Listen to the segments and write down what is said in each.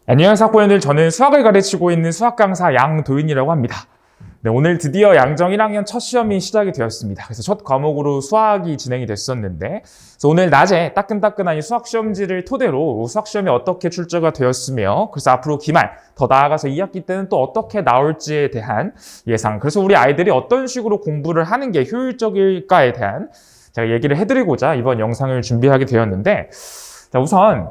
안녕하세요 학부모님들, 저는 수학을 가르치고 있는 수학 강사 양도윤이라고 합니다. 네, 오늘 드디어 양정 1학년 첫 시험이 시작이 되었습니다. 그래서 첫 과목으로 수학이 진행이 됐었는데, 그래서 오늘 낮에 따끈따끈한 이 수학 시험지를 토대로 수학 시험이 어떻게 출제가 되었으며, 그래서 앞으로 기말 더 나아가서 2학기 때는 또 어떻게 나올지에 대한 예상, 그래서 우리 아이들이 어떤 식으로 공부를 하는 게 효율적일까에 대한 제가 얘기를 해드리고자 이번 영상을 준비하게 되었는데, 자, 우선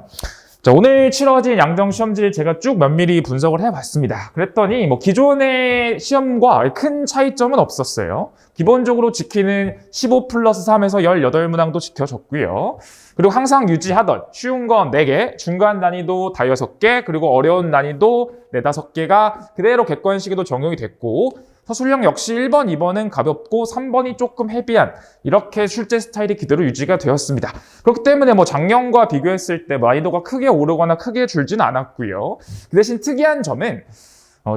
오늘 치러진 양정 시험지를 제가 쭉 면밀히 분석을 해봤습니다. 그랬더니 기존의 시험과 큰 차이점은 없었어요. 기본적으로 지키는 15 플러스 3에서 18문항도 지켜졌고요. 그리고 항상 유지하던 쉬운 건 4개, 중간 난이도 5개, 그리고 어려운 난이도 4, 5개가 그대로 객관식에도 적용이 됐고, 서술형 역시 1번, 2번은 가볍고 3번이 조금 헤비한 이렇게 출제 스타일이 그대로 유지가 되었습니다. 그렇기 때문에 작년과 비교했을 때 난이도가 크게 오르거나 크게 줄지는 않았고요. 그 대신 특이한 점은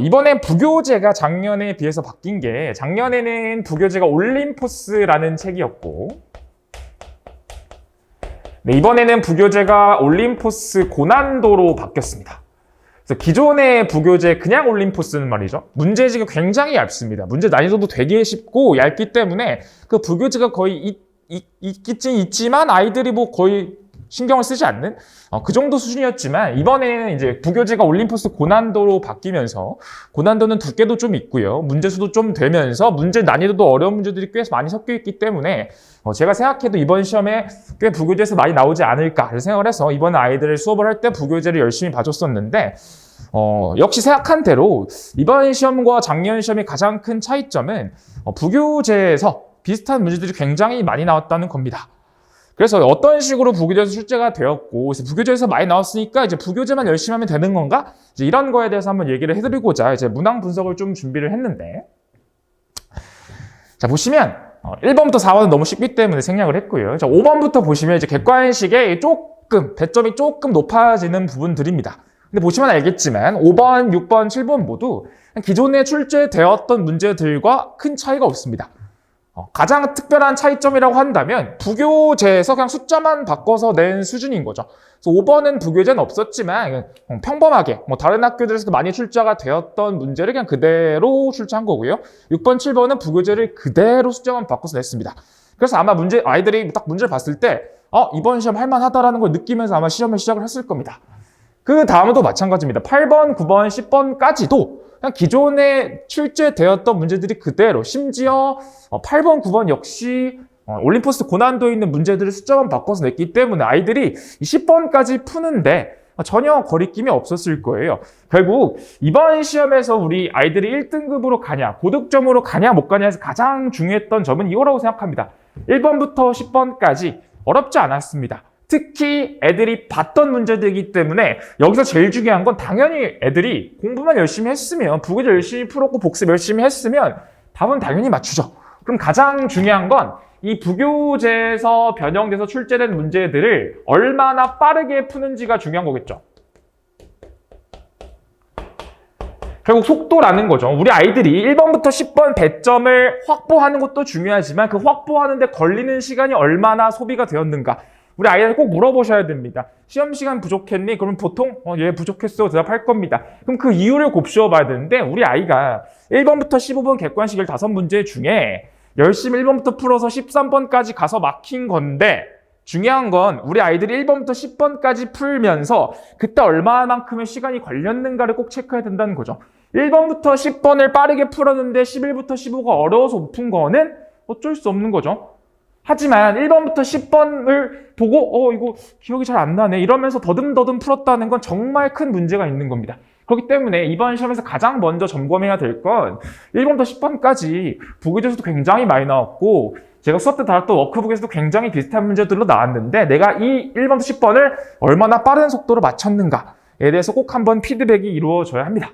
이번에 부교재가 작년에 비해서 바뀐 게, 작년에는 부교재가 올림포스라는 책이었고, 네, 이번에는 부교재가 올림포스 고난도로 바뀌었습니다. 그래서 기존의 부교재 그냥 올림포스는 말이죠, 문제지가 굉장히 얇습니다. 문제 난이도도 되게 쉽고 얇기 때문에 그 부교재가 거의 있지만 아이들이 거의 신경을 쓰지 않는 그 정도 수준이었지만, 이번에는 이제 부교재가 올림포스 고난도로 바뀌면서 고난도는 두께도 좀 있고요, 문제수도 좀 되면서 문제 난이도도 어려운 문제들이 꽤 많이 섞여 있기 때문에 제가 생각해도 이번 시험에 꽤 부교재에서 많이 나오지 않을까 생각을 해서 이번 아이들을 수업을 할 때 부교재를 열심히 봐줬었는데, 역시 생각한 대로 이번 시험과 작년 시험의 가장 큰 차이점은 부교재에서 비슷한 문제들이 굉장히 많이 나왔다는 겁니다. 그래서 어떤 식으로 부교재에서 출제가 되었고, 부교재에서 많이 나왔으니까 이제 부교재만 열심히 하면 되는 건가? 이제 이런 거에 대해서 한번 얘기를 해드리고자 이제 문항 분석을 좀 준비를 했는데, 자, 보시면 1번부터 4번은 너무 쉽기 때문에 생략을 했고요. 자, 5번부터 보시면 이제 객관식에 배점이 조금 높아지는 부분들입니다. 근데 보시면 알겠지만 5번, 6번, 7번 모두 기존에 출제되었던 문제들과 큰 차이가 없습니다. 가장 특별한 차이점이라고 한다면 부교재에서 그냥 숫자만 바꿔서 낸 수준인 거죠. 그래서 5번은 부교재는 없었지만 평범하게 다른 학교들에서도 많이 출제가 되었던 문제를 그냥 그대로 출제한 거고요. 6번, 7번은 부교재를 그대로 숫자만 바꿔서 냈습니다. 그래서 아마 아이들이 딱 문제를 봤을 때 이번 시험 할만하다라는 걸 느끼면서 아마 시험을 시작을 했을 겁니다. 그 다음도 마찬가지입니다. 8번, 9번, 10번까지도 그냥 기존에 출제되었던 문제들이 그대로, 심지어 8번, 9번 역시 올림포스 고난도에 있는 문제들을 숫자만 바꿔서 냈기 때문에 아이들이 10번까지 푸는데 전혀 거리낌이 없었을 거예요. 결국 이번 시험에서 우리 아이들이 1등급으로 가냐, 고득점으로 가냐 못 가냐에서 가장 중요했던 점은 이거라고 생각합니다. 1번부터 10번까지 어렵지 않았습니다. 특히 애들이 봤던 문제들이기 때문에 여기서 제일 중요한 건 당연히 애들이 공부만 열심히 했으면, 부교재 열심히 풀었고 복습 열심히 했으면 답은 당연히 맞추죠. 그럼 가장 중요한 건 이 부교재에서 변형돼서 출제된 문제들을 얼마나 빠르게 푸는지가 중요한 거겠죠. 결국 속도라는 거죠. 우리 아이들이 1번부터 10번 배점을 확보하는 것도 중요하지만 그 확보하는 데 걸리는 시간이 얼마나 소비가 되었는가, 우리 아이들 꼭 물어보셔야 됩니다. 시험 시간 부족했니? 그러면 보통 얘 부족했어 대답할 겁니다. 그럼 그 이유를 곱씹어 봐야 되는데, 우리 아이가 1번부터 15번 객관식 15문제 중에 열심히 1번부터 풀어서 13번까지 가서 막힌 건데, 중요한 건 우리 아이들이 1번부터 10번까지 풀면서 그때 얼마만큼의 시간이 걸렸는가를 꼭 체크해야 된다는 거죠. 1번부터 10번을 빠르게 풀었는데 11부터 15가 어려워서 못 푼 거는 어쩔 수 없는 거죠. 하지만 1번부터 10번을 보고 이거 기억이 잘 안 나네 이러면서 더듬더듬 풀었다는 건 정말 큰 문제가 있는 겁니다. 그렇기 때문에 이번 시험에서 가장 먼저 점검해야 될 건 1번부터 10번까지 부교재에서도 굉장히 많이 나왔고, 제가 수업 때 다뤘던 워크북에서도 굉장히 비슷한 문제들로 나왔는데, 내가 이 1번부터 10번을 얼마나 빠른 속도로 맞췄는가에 대해서 꼭 한번 피드백이 이루어져야 합니다.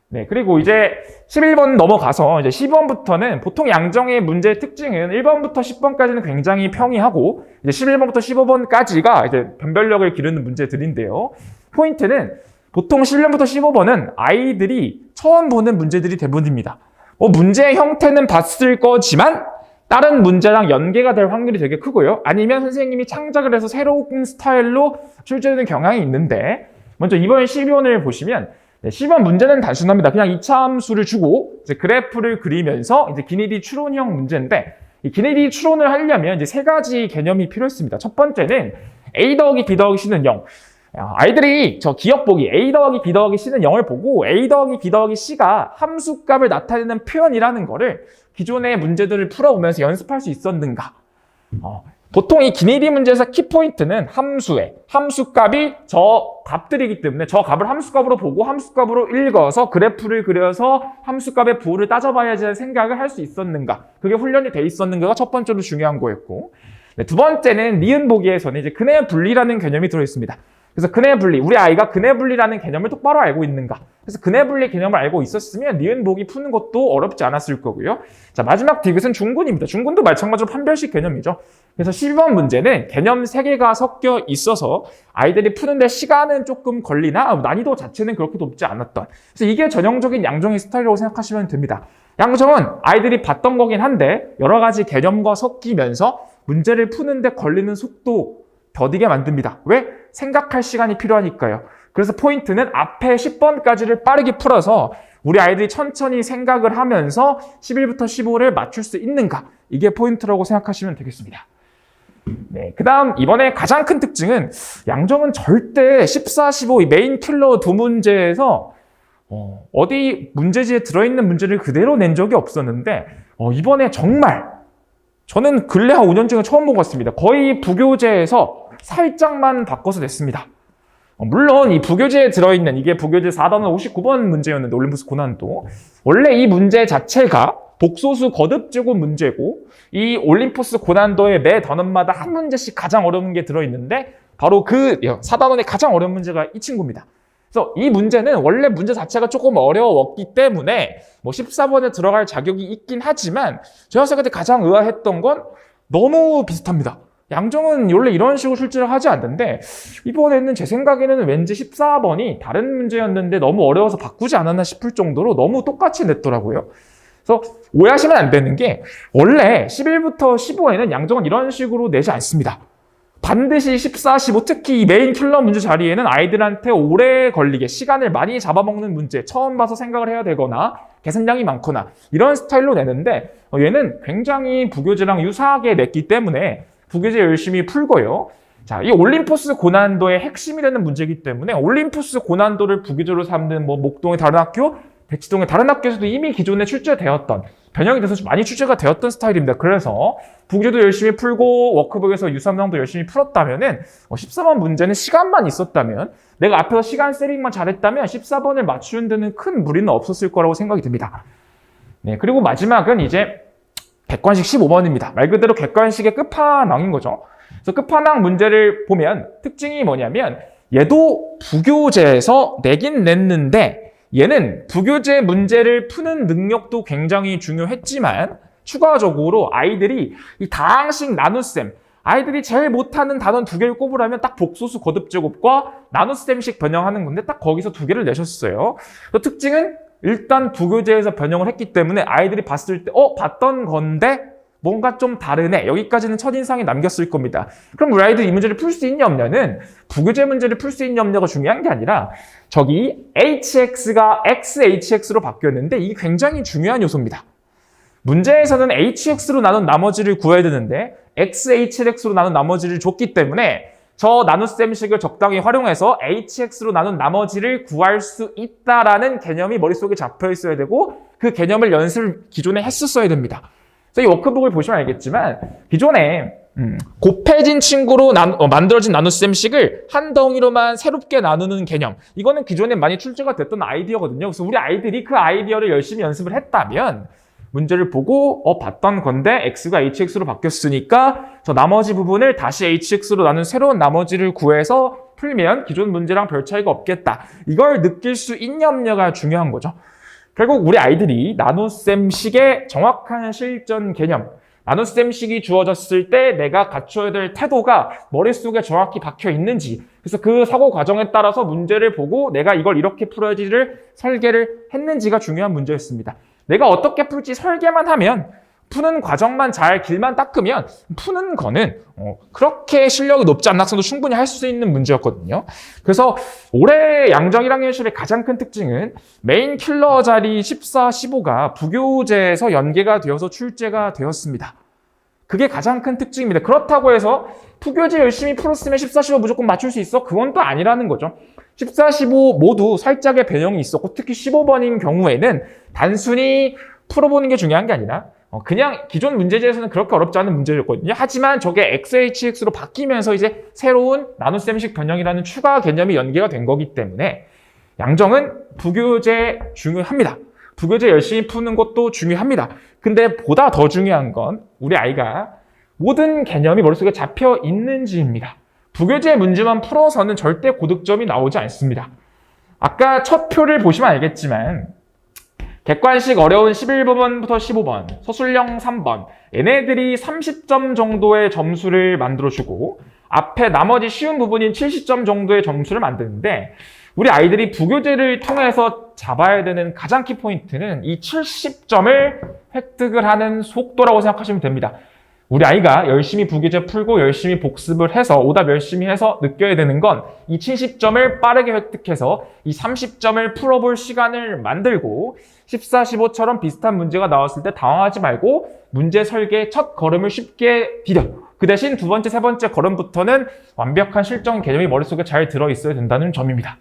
네, 그리고 이제 11번 넘어가서 이제 12번부터는 보통 양정의 문제의 특징은 1번부터 10번까지는 굉장히 평이하고, 이제 11번부터 15번까지가 이제 변별력을 기르는 문제들인데요. 포인트는 보통 11번부터 15번은 아이들이 처음 보는 문제들이 대부분입니다. 문제의 형태는 봤을 거지만 다른 문제랑 연계가 될 확률이 되게 크고요. 아니면 선생님이 창작을 해서 새로운 스타일로 출제되는 경향이 있는데, 먼저 이번 12번을 보시면 12번 문제는 단순합니다. 그냥 이차함수를 주고 이제 그래프를 그리면서 이제 기니디 추론형 문제인데 이 기니디 추론을 하려면 이제 세 가지 개념이 필요했습니다. 첫 번째는 a 더하기 b 더하기 c는 0. 아이들이 저 기억 보기 a 더하기 b 더하기 c는 0을 보고 a 더하기 b 더하기 c가 함수값을 나타내는 표현이라는 거를 기존의 문제들을 풀어보면서 연습할 수 있었는가. 보통 이 기니디 문제에서 키포인트는 함수값이 저 값들이기 때문에 저 값을 함수값으로 보고 함수값으로 읽어서 그래프를 그려서 함수값의 부호를 따져봐야지 생각을 할 수 있었는가. 그게 훈련이 돼 있었는가가 첫 번째로 중요한 거였고, 두 번째는 니은 보기에서는 이제 근해 분리라는 개념이 들어있습니다. 그래서 근해 분리, 우리 아이가 근해 분리라는 개념을 똑바로 알고 있는가. 그래서 근해 분리 개념을 알고 있었으면 니은 보기 푸는 것도 어렵지 않았을 거고요. 자, 마지막 디귿은 중군입니다. 중군도 마찬가지로 판별식 개념이죠. 그래서 12번 문제는 개념 3개가 섞여 있어서 아이들이 푸는데 시간은 조금 걸리나 난이도 자체는 그렇게 높지 않았던. 그래서 이게 전형적인 양정의 스타일이라고 생각하시면 됩니다. 양정은 아이들이 봤던 거긴 한데 여러 가지 개념과 섞이면서 문제를 푸는데 걸리는 속도 더디게 만듭니다. 왜? 생각할 시간이 필요하니까요. 그래서 포인트는 앞에 10번까지를 빠르게 풀어서 우리 아이들이 천천히 생각을 하면서 11부터 15를 맞출 수 있는가. 이게 포인트라고 생각하시면 되겠습니다. 네, 그 다음 이번에 가장 큰 특징은 양정은 절대 14, 15 이 메인 킬러 두 문제에서 어디 문제지에 들어있는 문제를 그대로 낸 적이 없었는데 이번에 정말 저는 근래 한 5년 중에 처음 본 것 같습니다. 거의 부교재에서 살짝만 바꿔서 냈습니다. 물론 이 부교재에 들어있는 이게 부교재 4단원 59번 문제였는데 올림푸스 고난도 원래 이 문제 자체가 복소수 거듭제곱 문제고 이 올림푸스 고난도의 매 단원마다 한 문제씩 가장 어려운 게 들어있는데 바로 그 4단원의 가장 어려운 문제가 이 친구입니다. 그래서 이 문제는 원래 문제 자체가 조금 어려웠기 때문에 뭐 14번에 들어갈 자격이 있긴 하지만 제가 생각할 때 가장 의아했던 건 너무 비슷합니다. 양정은 원래 이런 식으로 출제를 하지 않는데 이번에는 제 생각에는 왠지 14번이 다른 문제였는데 너무 어려워서 바꾸지 않았나 싶을 정도로 너무 똑같이 냈더라고요. 그래서 오해하시면 안 되는 게 원래 11부터 15에는 양정은 이런 식으로 내지 않습니다. 반드시 14, 15 특히 이 메인 킬러 문제 자리에는 아이들한테 오래 걸리게 시간을 많이 잡아먹는 문제 처음 봐서 생각을 해야 되거나 계산량이 많거나 이런 스타일로 내는데 얘는 굉장히 부교재랑 유사하게 냈기 때문에 부교재 열심히 풀고요. 자, 이 올림푸스 고난도의 핵심이 되는 문제이기 때문에 올림푸스 고난도를 부교재로 삼는 뭐 목동의 다른 학교, 대치동의 다른 학교에서도 이미 기존에 출제되었던 변형이 돼서 많이 출제가 되었던 스타일입니다. 그래서 부교재도 열심히 풀고 워크북에서 유삼랑도 열심히 풀었다면은 14번 문제는 시간만 있었다면 내가 앞에서 시간 세링만 잘했다면 14번을 맞추는 데는 큰 무리는 없었을 거라고 생각이 듭니다. 네, 그리고 마지막은 이제 객관식 15번입니다. 말 그대로 객관식의 끝판왕인 거죠. 그래서 끝판왕 문제를 보면 특징이 뭐냐면 얘도 부교재에서 내긴 냈는데 얘는 부교재 문제를 푸는 능력도 굉장히 중요했지만 추가적으로 아이들이 이 다항식 나눗셈 아이들이 제일 못하는 단원 2개를 꼽으라면 딱 복소수 거듭제곱과 나눗셈식 변형하는 건데 딱 거기서 2개를 내셨어요. 그 특징은 일단 부교재에서 변형을 했기 때문에 아이들이 봤을 때 봤던 건데 뭔가 좀 다르네. 여기까지는 첫인상이 남겼을 겁니다. 그럼 우리 아이들이 이 문제를 풀 수 있냐 없냐는 부교재 문제를 풀 수 있냐 없냐가 중요한 게 아니라 저기 hx가 xhx로 바뀌었는데 이게 굉장히 중요한 요소입니다. 문제에서는 hx로 나눈 나머지를 구해야 되는데 xhx로 나눈 나머지를 줬기 때문에 저 나눗셈식을 적당히 활용해서 hx로 나눈 나머지를 구할 수 있다라는 개념이 머릿속에 잡혀 있어야 되고 그 개념을 연습을 기존에 했었어야 됩니다. 그래서 이 워크북을 보시면 알겠지만 기존에 곱해진 친구로 만들어진 나눗셈식을 한 덩이로만 새롭게 나누는 개념 이거는 기존에 많이 출제가 됐던 아이디어거든요. 그래서 우리 아이들이 그 아이디어를 열심히 연습을 했다면 문제를 보고 봤던 건데 x가 hx로 바뀌었으니까 저 나머지 부분을 다시 hx로 나눈 새로운 나머지를 구해서 풀면 기존 문제랑 별 차이가 없겠다. 이걸 느낄 수 있냐 없냐가 중요한 거죠. 결국 우리 아이들이 나눗셈식의 정확한 실전 개념 나눗셈식이 주어졌을 때 내가 갖춰야 될 태도가 머릿속에 정확히 박혀 있는지 그래서 그 사고 과정에 따라서 문제를 보고 내가 이걸 이렇게 풀어야지를 설계를 했는지가 중요한 문제였습니다. 내가 어떻게 풀지 설계만 하면 푸는 과정만 잘 길만 닦으면 푸는 거는 그렇게 실력이 높지 않은 학생도 충분히 할 수 있는 문제였거든요. 그래서 올해 양정 1학년 시험의 가장 큰 특징은 메인 킬러 자리 14, 15가 부교재에서 연계가 되어서 출제가 되었습니다. 그게 가장 큰 특징입니다. 그렇다고 해서 부교재 열심히 풀었으면 14, 15 무조건 맞출 수 있어? 그건 또 아니라는 거죠. 14, 15 모두 살짝의 변형이 있었고 특히 15번인 경우에는 단순히 풀어보는 게 중요한 게 아니라 그냥 기존 문제지에서는 그렇게 어렵지 않은 문제였거든요. 하지만 저게 XHX로 바뀌면서 이제 새로운 나눗셈식 변형이라는 추가 개념이 연계가 된 거기 때문에 양정은 부교재 중요합니다. 부교재 열심히 푸는 것도 중요합니다. 근데 보다 더 중요한 건 우리 아이가 모든 개념이 머릿속에 잡혀 있는지입니다. 부교재 문제만 풀어서는 절대 고득점이 나오지 않습니다. 아까 첫 표를 보시면 알겠지만 객관식 어려운 11번부터 15번, 서술형 3번 얘네들이 30점 정도의 점수를 만들어주고 앞에 나머지 쉬운 부분인 70점 정도의 점수를 만드는데 우리 아이들이 부교재를 통해서 잡아야 되는 가장 키포인트는 이 70점을 획득을 하는 속도라고 생각하시면 됩니다. 우리 아이가 열심히 부교재 풀고 열심히 복습을 해서 오답 열심히 해서 느껴야 되는 건 이 70점을 빠르게 획득해서 이 30점을 풀어볼 시간을 만들고 14, 15처럼 비슷한 문제가 나왔을 때 당황하지 말고 문제 설계 첫 걸음을 쉽게 디뎌. 그 대신 두 번째, 세 번째 걸음부터는 완벽한 실전 개념이 머릿속에 잘 들어있어야 된다는 점입니다.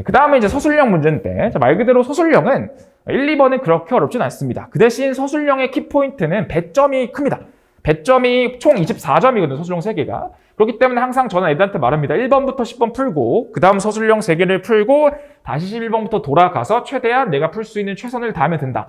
그 다음에 이제 서술형 문제인데 말 그대로 서술형은 1, 2번은 그렇게 어렵진 않습니다. 그 대신 서술형의 키포인트는 배점이 큽니다. 배점이 총 24점이거든요. 서술형 3개가. 그렇기 때문에 항상 저는 애들한테 말합니다. 1번부터 10번 풀고 그 다음 서술형 3개를 풀고 다시 11번부터 돌아가서 최대한 내가 풀 수 있는 최선을 다하면 된다.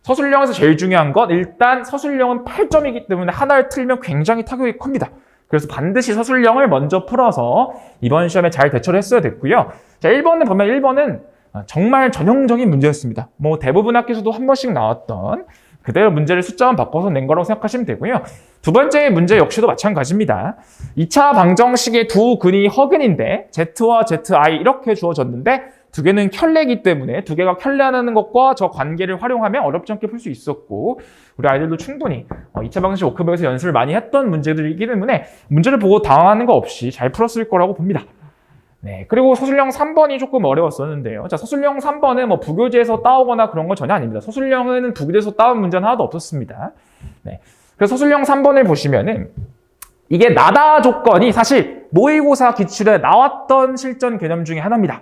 서술형에서 제일 중요한 건 일단 서술형은 8점이기 때문에 하나를 틀면 굉장히 타격이 큽니다. 그래서 반드시 서술형을 먼저 풀어서 이번 시험에 잘 대처를 했어야 됐고요. 자, 1번을 보면 1번은 정말 전형적인 문제였습니다. 뭐 대부분 학교에서도 한 번씩 나왔던 그대로 문제를 숫자만 바꿔서 낸 거라고 생각하시면 되고요. 두 번째 문제 역시도 마찬가지입니다. 2차 방정식의 두 근이 허근인데 Z와 ZI 이렇게 주어졌는데 두 개는 켤레이기 때문에 두 개가 켤레하는 것과 저 관계를 활용하면 어렵지 않게 풀 수 있었고 우리 아이들도 충분히 2차 방정식 워크북에서 연습을 많이 했던 문제들이기 때문에 문제를 보고 당황하는 거 없이 잘 풀었을 거라고 봅니다. 네, 그리고 서술형 3번이 조금 어려웠었는데요. 자, 서술형 3번은 뭐 부교재에서 따오거나 그런 건 전혀 아닙니다. 서술형은 부교재에서 따온 문제는 하나도 없었습니다. 네, 그래서 서술형 3번을 보시면은 이게 나다 조건이 사실 모의고사 기출에 나왔던 실전 개념 중에 하나입니다.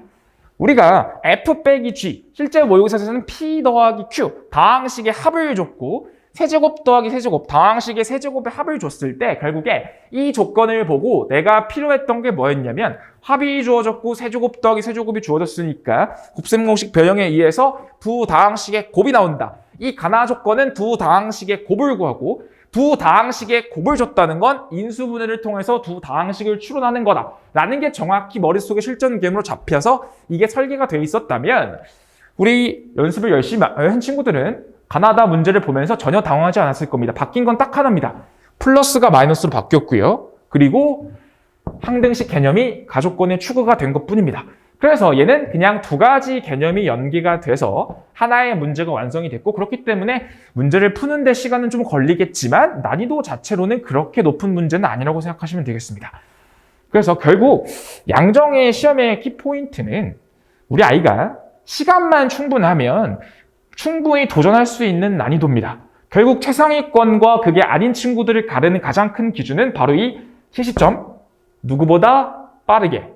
우리가 F 빼기 G, 실제 모의고사에서는 P 더하기 Q, 다항식의 합을 줬고 세제곱 더하기 세제곱, 다항식의 세제곱의 합을 줬을 때 결국에 이 조건을 보고 내가 필요했던 게 뭐였냐면 합이 주어졌고 세제곱 더하기 세제곱이 주어졌으니까 곱셈 공식 변형에 의해서 두 다항식의 곱이 나온다. 이 가나 조건은 두 다항식의 곱을 구하고 두 다항식의 곱을 줬다는 건 인수분해를 통해서 두 다항식을 추론하는 거다. 라는 게 정확히 머릿속에 실전 개념으로 잡혀서 이게 설계가 돼 있었다면 우리 연습을 열심히 한 친구들은 가나다 문제를 보면서 전혀 당황하지 않았을 겁니다. 바뀐 건 딱 하나입니다. 플러스가 마이너스로 바뀌었고요. 그리고 항등식 개념이 가조건에 추가가 된 것뿐입니다. 그래서 얘는 그냥 두 가지 개념이 연계가 돼서 하나의 문제가 완성이 됐고 그렇기 때문에 문제를 푸는 데 시간은 좀 걸리겠지만 난이도 자체로는 그렇게 높은 문제는 아니라고 생각하시면 되겠습니다. 그래서 결국 양정의 시험의 키포인트는 우리 아이가 시간만 충분하면 충분히 도전할 수 있는 난이도입니다. 결국 최상위권과 그게 아닌 친구들을 가르는 가장 큰 기준은 바로 이 70점, 누구보다 빠르게.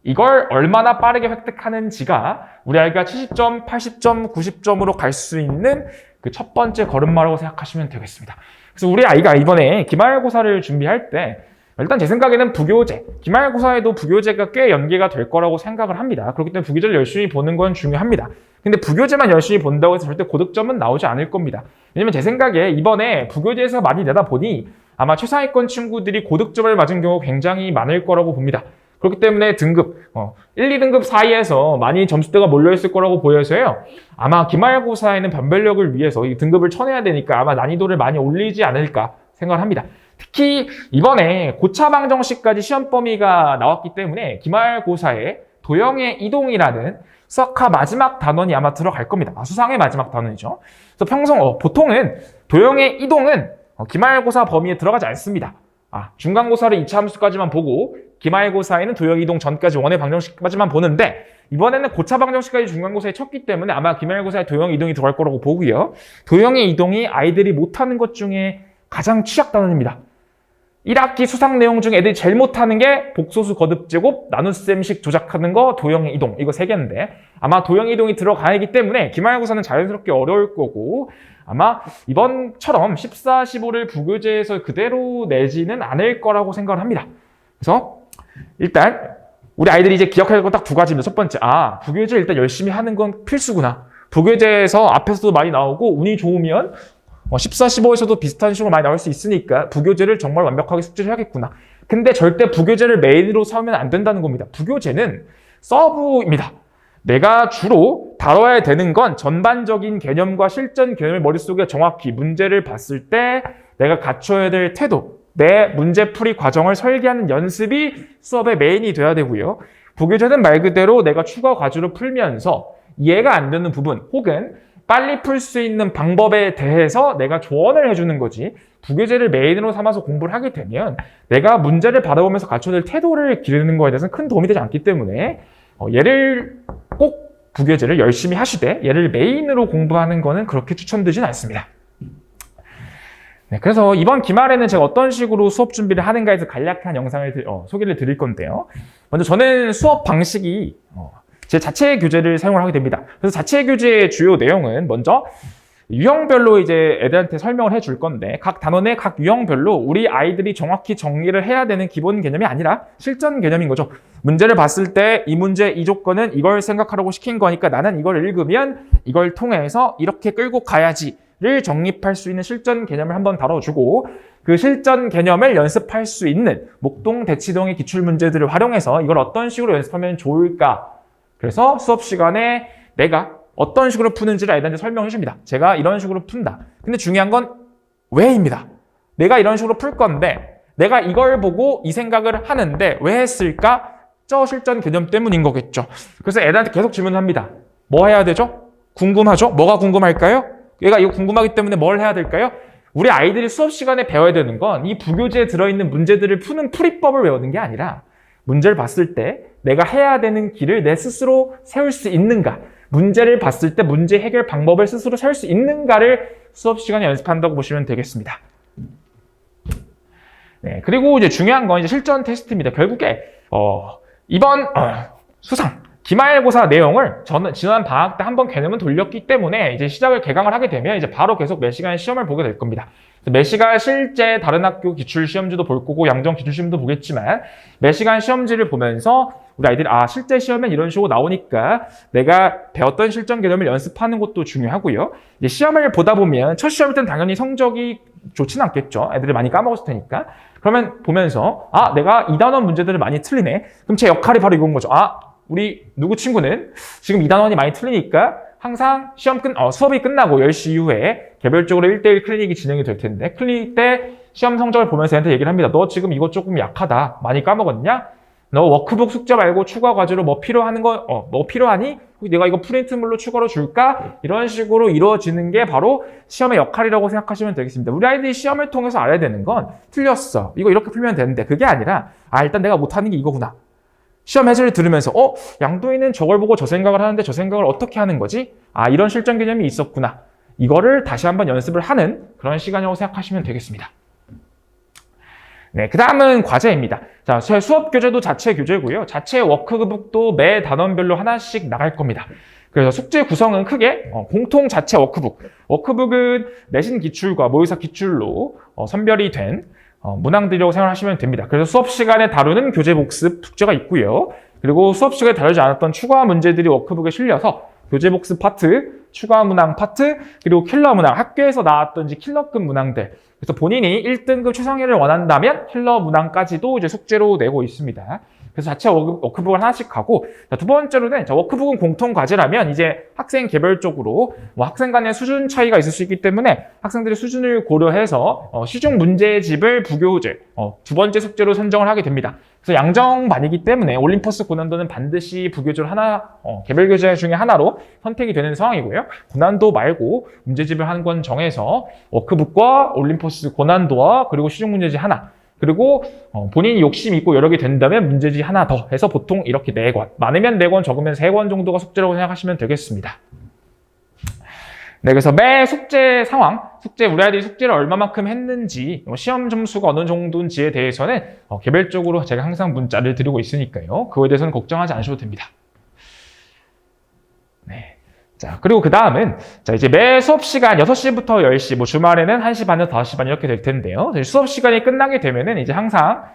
이걸 얼마나 빠르게 획득하는지가 우리 아이가 70점, 80점, 90점으로 갈 수 있는 그 첫 번째 걸음마라고 생각하시면 되겠습니다. 그래서 우리 아이가 이번에 기말고사를 준비할 때 일단 제 생각에는 부교재, 기말고사에도 부교재가 꽤 연계가 될 거라고 생각을 합니다. 그렇기 때문에 부교재를 열심히 보는 건 중요합니다. 근데 부교재만 열심히 본다고 해서 절대 고득점은 나오지 않을 겁니다. 왜냐면 제 생각에 이번에 부교재에서 많이 내다 보니 아마 최상위권 친구들이 고득점을 맞은 경우가 굉장히 많을 거라고 봅니다. 그렇기 때문에 등급, 1, 2등급 사이에서 많이 점수대가 몰려있을 거라고 보여서요. 아마 기말고사에는 변별력을 위해서 이 등급을 쳐내야 되니까 아마 난이도를 많이 올리지 않을까 생각을 합니다. 특히 이번에 고차 방정식까지 시험 범위가 나왔기 때문에 기말고사에 도형의 이동이라는 수학화 마지막 단원이 아마 들어갈 겁니다. 수상의 마지막 단원이죠. 그래서 평소 보통은 도형의 이동은 기말고사 범위에 들어가지 않습니다. 중간고사를 2차 함수까지만 보고 기말고사에는 도형 이동 전까지 원의 방정식까지만 보는데 이번에는 고차 방정식까지 중간고사에 쳤기 때문에 아마 기말고사에 도형 이동이 들어갈 거라고 보고요. 도형의 이동이 아이들이 못하는 것 중에 가장 취약 단원입니다. 1학기 수상 내용 중에 애들이 제일 못하는 게 복소수 거듭제곱, 나눗셈식 조작하는 거, 도형의 이동 이거 3개인데 아마 도형의 이동이 들어가기 때문에 기말고사는 자연스럽게 어려울 거고 아마 이번처럼 14, 15를 부교재에서 그대로 내지는 않을 거라고 생각을 합니다. 그래서 일단 우리 아이들이 이제 기억해야 할 건 딱 2가지입니다. 첫 번째, 부교재 일단 열심히 하는 건 필수구나. 부교재에서 앞에서도 많이 나오고 운이 좋으면 14, 15에서도 비슷한 식으로 많이 나올 수 있으니까 부교재를 정말 완벽하게 숙지를 해야겠구나. 근데 절대 부교재를 메인으로 삼으면 안 된다는 겁니다. 부교재는 서브입니다. 내가 주로 다뤄야 되는 건 전반적인 개념과 실전 개념을 머릿속에 정확히 문제를 봤을 때 내가 갖춰야 될 태도, 내 문제풀이 과정을 설계하는 연습이 수업의 메인이 돼야 되고요. 부교재는 말 그대로 내가 추가 과제로 풀면서 이해가 안 되는 부분 혹은 빨리 풀 수 있는 방법에 대해서 내가 조언을 해주는 거지 부교재를 메인으로 삼아서 공부를 하게 되면 내가 문제를 바라보면서 갖춰야 될 태도를 기르는 거에 대해서는 큰 도움이 되지 않기 때문에 얘를 꼭 부교재를 열심히 하시되 얘를 메인으로 공부하는 거는 그렇게 추천드리진 않습니다. 네, 그래서 이번 기말에는 제가 어떤 식으로 수업 준비를 하는가에 대해서 간략한 영상을 소개를 드릴 건데요. 먼저 저는 수업 방식이 제 자체 교재를 사용을 하게 됩니다. 그래서 자체 교재의 주요 내용은 먼저 유형별로 이제 애들한테 설명을 해줄 건데 각 단원의 각 유형별로 우리 아이들이 정확히 정리를 해야 되는 기본 개념이 아니라 실전 개념인 거죠. 문제를 봤을 때 이 문제, 이 조건은 이걸 생각하라고 시킨 거니까 나는 이걸 읽으면 이걸 통해서 이렇게 끌고 가야지를 정립할 수 있는 실전 개념을 한번 다뤄주고 그 실전 개념을 연습할 수 있는 목동, 대치동의 기출문제들을 활용해서 이걸 어떤 식으로 연습하면 좋을까. 그래서 수업 시간에 내가 어떤 식으로 푸는지를 아이들한테 설명해 줍니다. 제가 이런 식으로 푼다. 근데 중요한 건 왜입니다. 내가 이런 식으로 풀 건데 내가 이걸 보고 이 생각을 하는데 왜 했을까? 저 실전 개념 때문인 거겠죠. 그래서 애들한테 계속 질문합니다. 뭐 해야 되죠? 궁금하죠? 뭐가 궁금할까요? 얘가 이거 궁금하기 때문에 뭘 해야 될까요? 우리 아이들이 수업 시간에 배워야 되는 건 이 부교재에 들어있는 문제들을 푸는 풀이법을 외우는 게 아니라 문제를 봤을 때 내가 해야 되는 길을 내 스스로 세울 수 있는가, 문제를 봤을 때 문제 해결 방법을 스스로 세울 수 있는가를 수업 시간에 연습한다고 보시면 되겠습니다. 네, 그리고 이제 중요한 건 이제 실전 테스트입니다. 결국에 이번 수상 기말고사 내용을 저는 지난 방학 때 한번 개념은 돌렸기 때문에 이제 시작을 개강을 하게 되면 이제 바로 계속 매 시간 시험을 보게 될 겁니다. 매 시간 실제 다른 학교 기출 시험지도 볼 거고 양정 기출 시험도 보겠지만 매 시간 시험지를 보면서 우리 아이들이 실제 시험엔 이런 식으로 나오니까 내가 배웠던 실전 개념을 연습하는 것도 중요하고요. 이제 시험을 보다 보면 첫 시험일 땐 당연히 성적이 좋지는 않겠죠. 애들이 많이 까먹었을 테니까. 그러면 보면서 내가 이 단원 문제들을 많이 틀리네. 그럼 제 역할이 바로 이건 거죠. 우리 누구 친구는 지금 이 단원이 많이 틀리니까 항상 수업이 끝나고 10시 이후에 개별적으로 1대1 클리닉이 진행이 될 텐데 클리닉 때 시험 성적을 보면서 애한테 얘기를 합니다. 너 지금 이거 조금 약하다. 많이 까먹었냐? 너 워크북 숙제 말고 추가 과제로 뭐 필요하는 거, 뭐 필요하니? 내가 이거 프린트물로 추가로 줄까? 이런 식으로 이루어지는 게 바로 시험의 역할이라고 생각하시면 되겠습니다. 우리 아이들이 시험을 통해서 알아야 되는 건 틀렸어. 이거 이렇게 풀면 되는데 그게 아니라 일단 내가 못하는 게 이거구나. 시험 해설을 들으면서 양도인은 저걸 보고 저 생각을 하는데 저 생각을 어떻게 하는 거지? 이런 실전 개념이 있었구나. 이거를 다시 한번 연습을 하는 그런 시간이라고 생각하시면 되겠습니다. 네, 그 다음은 과제입니다. 자, 제 수업 교재도 자체 교재고요. 자체 워크북도 매 단원별로 하나씩 나갈 겁니다. 그래서 숙제 구성은 크게 공통 자체 워크북. 워크북은 내신 기출과 모의사 기출로 선별이 된 문항들이라고 생각하시면 됩니다. 그래서 수업 시간에 다루는 교재 복습 숙제가 있고요. 그리고 수업 시간에 다루지 않았던 추가 문제들이 워크북에 실려서 교재 복습 파트, 추가 문항 파트, 그리고 킬러 문항, 학교에서 나왔던 킬러급 문항들. 그래서 본인이 1등급 최상위를 원한다면 킬러 문항까지도 이제 숙제로 내고 있습니다. 그래서 자체 워크북을 하나씩 하고, 두 번째로는 워크북은 공통 과제라면 이제 학생 개별적으로 학생 간의 수준 차이가 있을 수 있기 때문에 학생들의 수준을 고려해서 시중 문제집을 부교재 두 번째 숙제로 선정을 하게 됩니다. 그래서 양정반이기 때문에 올림포스 고난도는 반드시 부교재 하나, 개별 교재 중에 하나로 선택이 되는 상황이고요. 고난도 말고 문제집을 한 권 정해서 워크북과 올림포스 고난도와 그리고 실용 문제집 하나, 그리고 본인이 욕심 있고 여러 개 된다면 문제집 하나 더 해서 보통 이렇게 4권, 많으면 4권, 적으면 3권 정도가 숙제라고 생각하시면 되겠습니다. 네, 그래서 매 숙제 상황, 우리 아이들이 숙제를 얼마만큼 했는지, 시험 점수가 어느 정도인지에 대해서는 개별적으로 제가 항상 문자를 드리고 있으니까요. 그거에 대해서는 걱정하지 않으셔도 됩니다. 네. 자, 그리고 그 다음은, 자, 이제 매 수업 시간 6시부터 10시, 뭐 주말에는 1시 반에서 5시 반 이렇게 될 텐데요. 수업 시간이 끝나게 되면은 이제 항상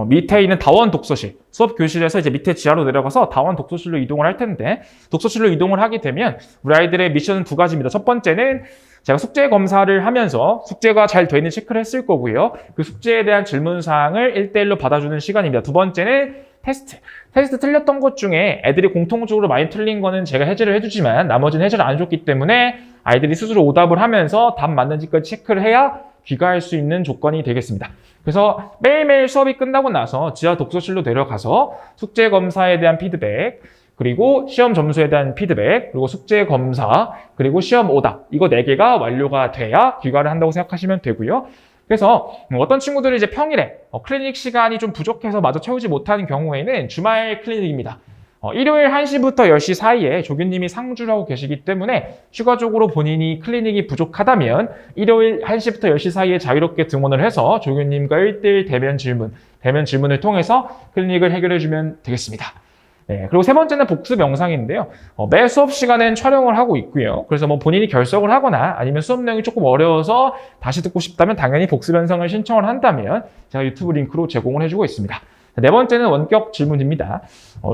밑에 있는 다원 독서실, 수업 교실에서 이제 밑에 지하로 내려가서 다원 독서실로 이동을 할 텐데, 독서실로 이동을 하게 되면 우리 아이들의 미션은 2가지입니다. 첫 번째는 제가 숙제 검사를 하면서 숙제가 잘 되는 체크를 했을 거고요. 그 숙제에 대한 질문사항을 1대1로 받아주는 시간입니다. 두 번째는 테스트 틀렸던 것 중에 애들이 공통적으로 많이 틀린 거는 제가 해제를 해주지만 나머지는 해제를 안 해줬기 때문에 아이들이 스스로 오답을 하면서 답 맞는지까지 체크를 해야 귀가할 수 있는 조건이 되겠습니다. 그래서 매일매일 수업이 끝나고 나서 지하 독서실로 내려가서 숙제 검사에 대한 피드백, 그리고 시험 점수에 대한 피드백, 그리고 숙제 검사, 그리고 시험 오답, 이거 4개가 완료가 돼야 귀가를 한다고 생각하시면 되고요. 그래서 어떤 친구들이 이제 평일에 클리닉 시간이 좀 부족해서 마저 채우지 못하는 경우에는 주말 클리닉입니다. 일요일 1시부터 10시 사이에 조교님이 상주를 하고 계시기 때문에 추가적으로 본인이 클리닉이 부족하다면 일요일 1시부터 10시 사이에 자유롭게 등원을 해서 조교님과 1대1 대면 질문을 통해서 클리닉을 해결해주면 되겠습니다. 네, 그리고 세 번째는 복습 영상인데요. 매 수업 시간엔 촬영을 하고 있고요. 그래서 뭐 본인이 결석을 하거나 아니면 수업 내용이 조금 어려워서 다시 듣고 싶다면 당연히 복습 영상을 신청을 한다면 제가 유튜브 링크로 제공을 해주고 있습니다. 네 번째는 원격 질문입니다.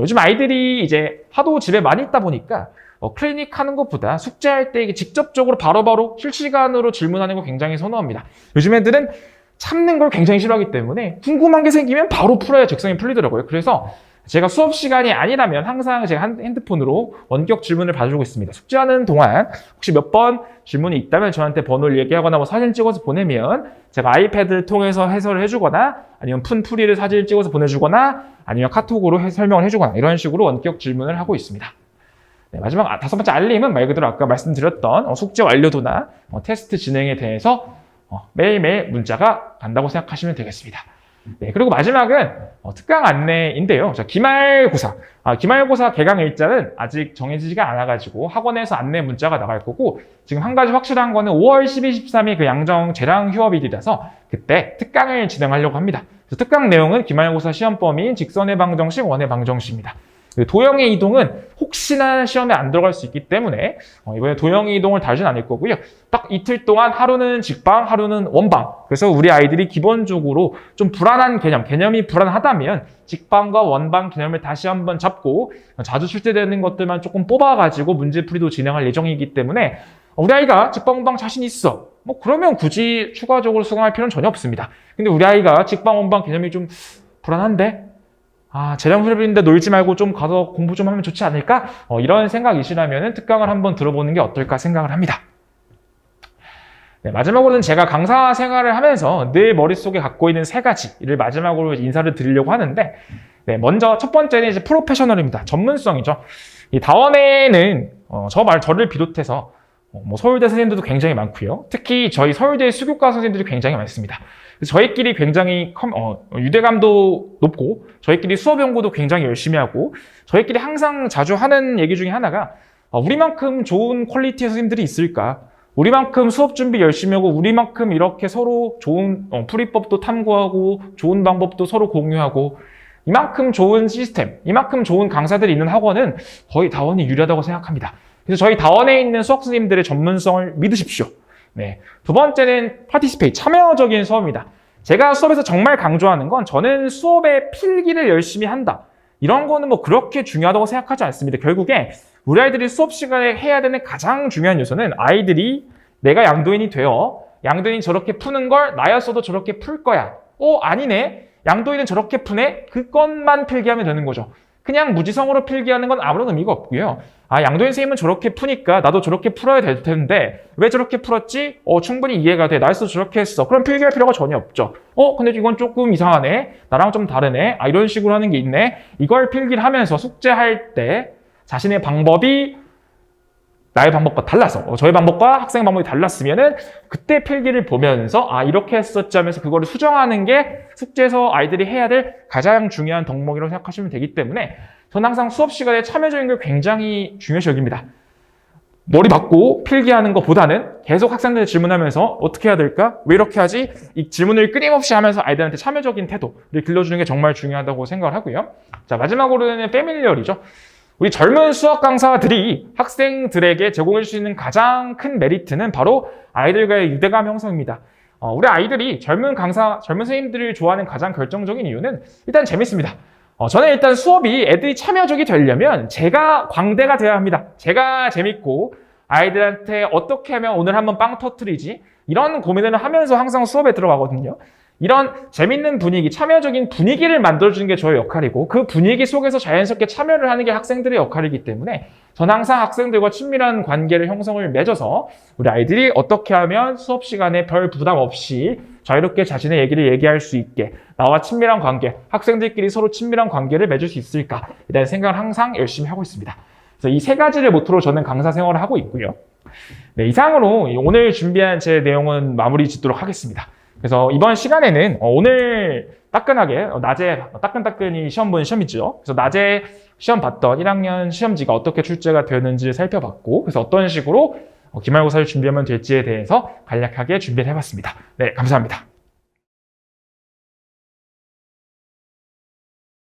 요즘 아이들이 이제 하도 집에 많이 있다 보니까 클리닉 하는 것보다 숙제할 때 직접적으로 바로바로 실시간으로 질문하는 거 굉장히 선호합니다. 요즘 애들은 참는 걸 굉장히 싫어하기 때문에 궁금한 게 생기면 바로 풀어야 적성이 풀리더라고요. 그래서 제가 수업 시간이 아니라면 항상 제가 핸드폰으로 원격 질문을 봐주고 있습니다. 숙제하는 동안 혹시 몇 번 질문이 있다면 저한테 번호를 얘기하거나 뭐 사진 찍어서 보내면 제가 아이패드를 통해서 해설을 해주거나 아니면 푼 풀이를 사진을 찍어서 보내주거나 아니면 카톡으로 설명을 해주거나 이런 식으로 원격 질문을 하고 있습니다. 네, 마지막 5번째 알림은 말 그대로 아까 말씀드렸던 숙제 완료도나 테스트 진행에 대해서 매일매일 문자가 간다고 생각하시면 되겠습니다. 네, 그리고 마지막은 특강 안내인데요. 기말고사. 기말고사 개강 일자는 아직 정해지지가 않아가지고 학원에서 안내 문자가 나갈 거고, 지금 한 가지 확실한 거는 5월 12, 13일 그 양정 재량 휴업일이라서 그때 특강을 진행하려고 합니다. 그래서 특강 내용은 기말고사 시험 범위인 직선의 방정식, 원의 방정식입니다. 도형의 이동은 혹시나 시험에 안 들어갈 수 있기 때문에 이번에 도형의 이동을 다루진 않을 거고요. 딱 이틀 동안 하루는 직방, 하루는 원방. 그래서 우리 아이들이 기본적으로 좀 불안한 개념이 불안하다면 직방과 원방 개념을 다시 한번 잡고 자주 출제되는 것들만 조금 뽑아가지고 문제풀이도 진행할 예정이기 때문에 우리 아이가 직방, 원방 자신 있어. 그러면 굳이 추가적으로 수강할 필요는 전혀 없습니다. 근데 우리 아이가 직방, 원방 개념이 좀 불안한데 재량 수업인데 놀지 말고 좀 가서 공부 좀 하면 좋지 않을까? 이런 생각이시라면 특강을 한번 들어보는 게 어떨까 생각을 합니다. 네, 마지막으로는 제가 강사 생활을 하면서 늘 머릿속에 갖고 있는 3가지를 마지막으로 인사를 드리려고 하는데, 네, 먼저 첫 번째는 이제 프로페셔널입니다. 전문성이죠. 이 다원에는 저를 비롯해서 서울대 선생님들도 굉장히 많고요. 특히 저희 서울대 수교과 선생님들이 굉장히 많습니다. 저희끼리 굉장히 유대감도 높고 저희끼리 수업 연구도 굉장히 열심히 하고 저희끼리 항상 자주 하는 얘기 중에 하나가 우리만큼 좋은 퀄리티의 선생님들이 있을까? 우리만큼 수업 준비 열심히 하고 우리만큼 이렇게 서로 좋은 풀이법도 탐구하고 좋은 방법도 서로 공유하고 이만큼 좋은 시스템, 이만큼 좋은 강사들이 있는 학원은 거의 다원이 유리하다고 생각합니다. 그래서 저희 다원에 있는 수학 선생님들의 전문성을 믿으십시오. 네. 두 번째는 파티시페이트, 참여적인 수업입니다. 제가 수업에서 정말 강조하는 건 저는 수업의 필기를 열심히 한다. 이런 거는 그렇게 중요하다고 생각하지 않습니다. 결국에 우리 아이들이 수업 시간에 해야 되는 가장 중요한 요소는 아이들이 내가 양도인이 되어 양도인이 저렇게 푸는 걸 나였어도 저렇게 풀 거야. 아니네. 양도인은 저렇게 푸네. 그것만 필기하면 되는 거죠. 그냥 무지성으로 필기하는 건 아무런 의미가 없고요. 아, 양도인 선생님은 저렇게 푸니까 나도 저렇게 풀어야 될 텐데 왜 저렇게 풀었지? 충분히 이해가 돼. 나도 저렇게 했어. 그럼 필기할 필요가 전혀 없죠. 근데 이건 조금 이상하네. 나랑 좀 다르네. 아, 이런 식으로 하는 게 있네. 이걸 필기를 하면서 숙제할 때 자신의 방법이 나의 방법과 달라서 저의 방법과 학생 방법이 달랐으면은 그때 필기를 보면서 아, 이렇게 했었지 하면서 그거를 수정하는 게 숙제에서 아이들이 해야 될 가장 중요한 덕목이라고 생각하시면 되기 때문에 저는 항상 수업 시간에 참여적인 걸 굉장히 중요시 여깁니다. 머리 받고 필기하는 것보다는 계속 학생들한테 질문하면서 어떻게 해야 될까? 왜 이렇게 하지? 이 질문을 끊임없이 하면서 아이들한테 참여적인 태도를 길러주는 게 정말 중요하다고 생각을 하고요. 자, 마지막으로는 패밀리얼이죠. 우리 젊은 수학 강사들이 학생들에게 제공해 줄 수 있는 가장 큰 메리트는 바로 아이들과의 유대감 형성입니다. 우리 아이들이 젊은 선생님들을 좋아하는 가장 결정적인 이유는 일단 재밌습니다. 저는 일단 수업이 애들이 참여적이 되려면 제가 광대가 돼야 합니다. 제가 재밌고 아이들한테 어떻게 하면 오늘 한번 빵 터뜨리지? 이런 고민을 하면서 항상 수업에 들어가거든요. 이런 재밌는 분위기, 참여적인 분위기를 만들어주는 게 저의 역할이고 그 분위기 속에서 자연스럽게 참여를 하는 게 학생들의 역할이기 때문에 저는 항상 학생들과 친밀한 관계를 형성을 맺어서 우리 아이들이 어떻게 하면 수업 시간에 별 부담 없이 자유롭게 자신의 얘기를 얘기할 수 있게 나와 친밀한 관계, 학생들끼리 서로 친밀한 관계를 맺을 수 있을까 이런 생각을 항상 열심히 하고 있습니다. 그래서 이 세 가지를 모토로 저는 강사 생활을 하고 있고요. 네, 이상으로 오늘 준비한 제 내용은 마무리 짓도록 하겠습니다. 그래서 이번 시간에는 오늘 따끈하게 낮에 따끈따끈히 시험 본 시험이죠. 그래서 낮에 시험 봤던 1학년 시험지가 어떻게 출제가 되었는지를 살펴봤고 그래서 어떤 식으로 기말고사를 준비하면 될지에 대해서 간략하게 준비를 해봤습니다. 네, 감사합니다.